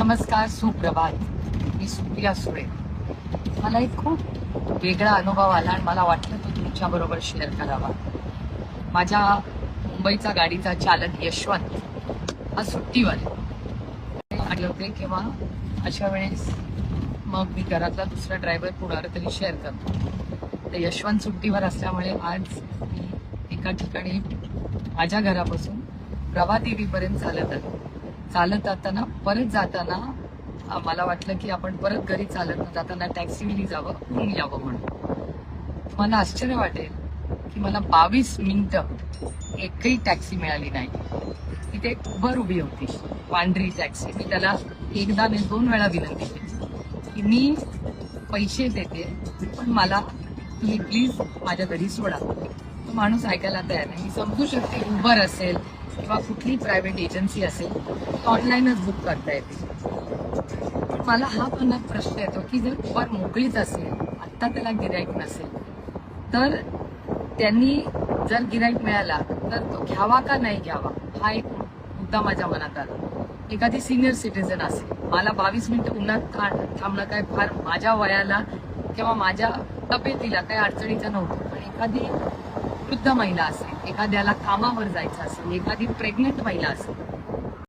नमस्कार, सुप्रभात. मी सुप्रिया सुळे. मला एक खूप वेगळा अनुभव आला आणि मला वाटलं तो तुमच्या बरोबर शेअर करावा. माझ्या मुंबईचा गाडीचा चालक यशवंत हा सुट्टीवर आले होते किंवा अशा वेळेस मग मी घरातला दुसरा ड्रायव्हर कुणाला तरी शेअर करतो. तर यशवंत सुट्टीवर असल्यामुळे आज मी एका ठिकाणी माझ्या घरापासून प्रभादेवीपर्यंत चालत जाताना परत जाताना मला वाटलं की आपण परत घरी चालत जाताना टॅक्सीने जावं, होऊन यावं म्हणून. मला आश्चर्य वाटेल की मला 22 मिनिटं एकही टॅक्सी मिळाली नाही. तिथे एक उबर उभी होती, पांढरी टॅक्सी. मी त्याला एकदा नाही 2 वेळा विनंती केली की मी पैसे देते पण मला तुम्ही प्लीज माझ्या घरी सोडा. तो माणूस ऐकायला तयार नाही. मी समजू शकते उबर असेल किंवा कुठली प्रायव्हेट एजन्सी असेल ऑनलाईनच बुक करता येते. पण मला हा मनात प्रश्न येतो की जर उबर मोकळीच असेल, आत्ता त्याला गिराईक नसेल, तर त्यांनी जर गिराईक मिळाला तर तो घ्यावा का नाही घ्यावा हा एक मुद्दा माझ्या मनात आला. एखादी सिनियर सिटीजन असेल, मला 22 मिनिटं उन्हात थांबणं काय फार माझ्या वयाला किंवा माझ्या तब्येतीला काही अडचणीचं नव्हतं. पण एखादी वृद्ध महिला असेल, एखाद्याला कामावर जायचं असेल, एखादी प्रेग्नेंट महिला असेल,